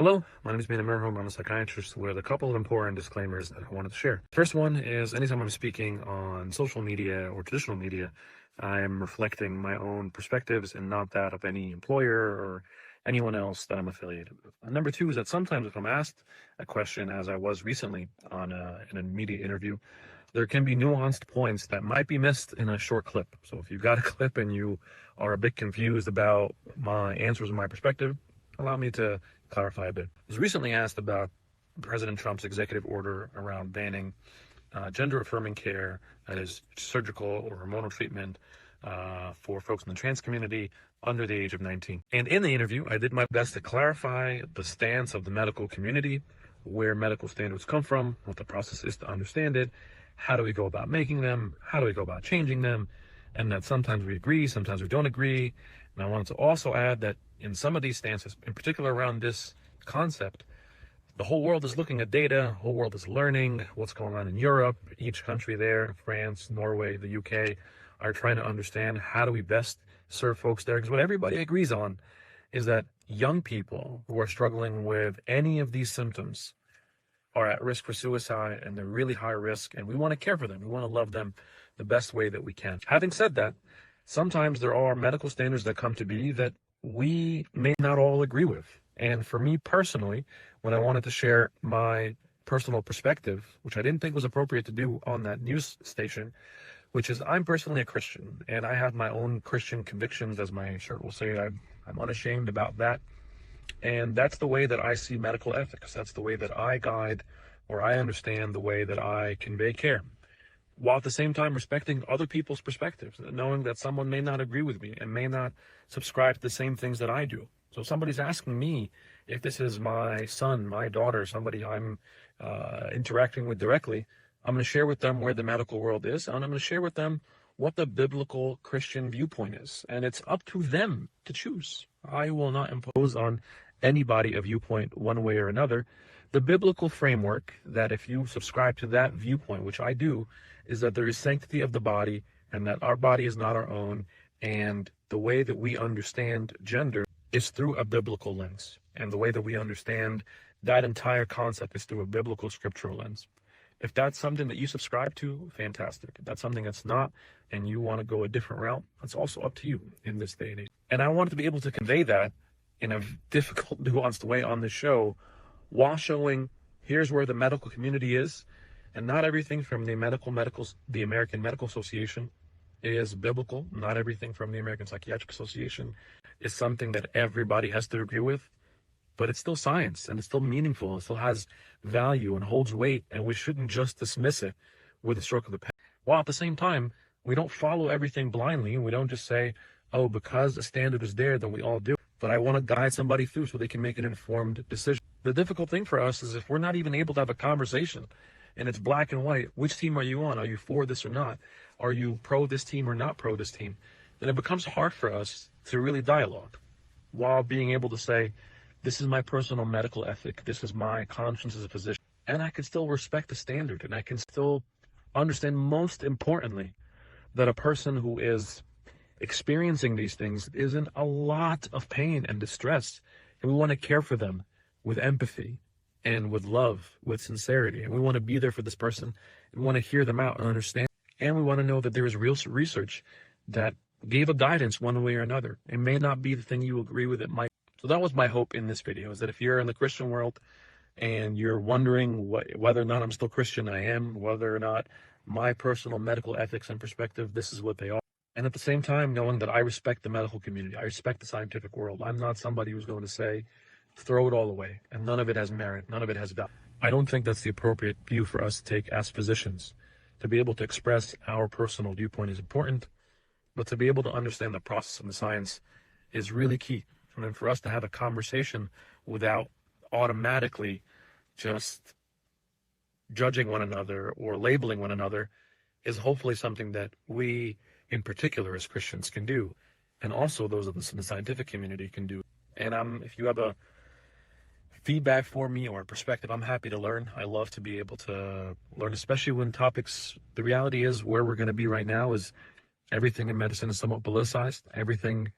Hello, my name is Mina Merholm. I'm a psychiatrist with a couple of important disclaimers that I wanted to share. First one is anytime I'm speaking on social media or traditional media, I am reflecting my own perspectives and not that of any employer or anyone else that I'm affiliated with. And number two is that sometimes if I'm asked a question, as I was recently in a media interview, there can be nuanced points that might be missed in a short clip. So if you've got a clip and you are a bit confused about my answers and my perspective, allow me to clarify a bit. I was recently asked about President Trump's executive order around banning gender-affirming care, that is surgical or hormonal treatment for folks in the trans community under the age of 19. And in the interview, I did my best to clarify the stance of the medical community, where medical standards come from, what the process is to understand it, how do we go about making them, how do we go about changing them, and that sometimes we agree, sometimes we don't agree. And I wanted to also add that in some of these stances, in particular around this concept, the whole world is looking at data, the whole world is learning what's going on in Europe. Each country there, France, Norway, the UK, are trying to understand how do we best serve folks there. Because what everybody agrees on is that young people who are struggling with any of these symptoms are at risk for suicide, and they're really high risk, and we want to care for them. We want to love them the best way that we can. Having said that, sometimes there are medical standards that come to be that we may not all agree with. And for me personally, when I wanted to share my personal perspective, which I didn't think was appropriate to do on that news station, which is I'm personally a Christian, and I have my own Christian convictions, as my shirt will say. I'm unashamed about that. And that's the way that I see medical ethics. That's the way that I guide, or I understand the way that I convey care, while at the same time respecting other people's perspectives, knowing that someone may not agree with me and may not subscribe to the same things that I do. So if somebody's asking me if this is my son, my daughter, somebody I'm interacting with directly, I'm going to share with them where the medical world is, and I'm going to share with them what the biblical Christian viewpoint is. And it's up to them to choose. I will not impose on anybody a viewpoint one way or another. The biblical framework that if you subscribe to that viewpoint, which I do, is that there is sanctity of the body and that our body is not our own. And the way that we understand gender is through a biblical lens. And the way that we understand that entire concept is through a biblical scriptural lens. If that's something that you subscribe to, fantastic. If that's something that's not, and you want to go a different route, that's also up to you in this day and age. And I wanted to be able to convey that in a difficult, nuanced way on the show, while showing here's where the medical community is, and not everything from the American Medical Association is biblical. Not everything from the American Psychiatric Association is something that everybody has to agree with, but it's still science, and it's still meaningful. It still has value and holds weight, and we shouldn't just dismiss it with a stroke of the pen. While at the same time, we don't follow everything blindly. We don't just say, oh, because the standard is there, then we all do it. But I want to guide somebody through so they can make an informed decision. The difficult thing for us is if we're not even able to have a conversation and it's black and white, which team are you on? Are you for this or not? Are you pro this team or not pro this team? Then it becomes hard for us to really dialogue while being able to say, this is my personal medical ethic. This is my conscience as a physician. And I can still respect the standard, and I can still understand, most importantly, that a person who is experiencing these things is in a lot of pain and distress, and we want to care for them with empathy and with love, with sincerity, and we want to be there for this person, and we want to hear them out and understand, and we want to know that there is real research that gave a guidance one way or another. It may not be the thing you agree with, it might. So that was my hope in this video, is that if you're in the Christian world and you're wondering whether or not I'm still Christian, I am, whether or not my personal medical ethics and perspective, this is what they are. And at the same time, knowing that I respect the medical community, I respect the scientific world. I'm not somebody who's going to say, throw it all away, and none of it has merit, none of it has value. I don't think that's the appropriate view for us to take as physicians. To be able to express our personal viewpoint is important, but to be able to understand the process and the science is really key. And then for us to have a conversation without automatically just judging one another or labeling one another is hopefully something that we, in particular as Christians, can do. And also those of us in the scientific community can do. And if you have a feedback for me or a perspective, I'm happy to learn. I love to be able to learn, especially when topics, the reality is where we're going to be right now is everything in medicine is somewhat politicized. Everything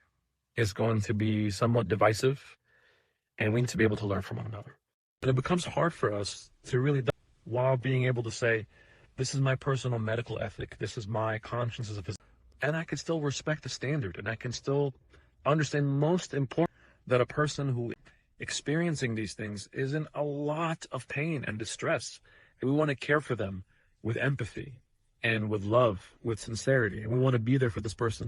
is going to be somewhat divisive. and we need to be able to learn from one another. And it becomes hard for us to really, while being able to say, this is my personal medical ethic, this is my conscience as a physician, and I can still respect the standard, and I can still understand, most important, that a person who is experiencing these things is in a lot of pain and distress, and we want to care for them with empathy and with love, with sincerity, and we want to be there for this person.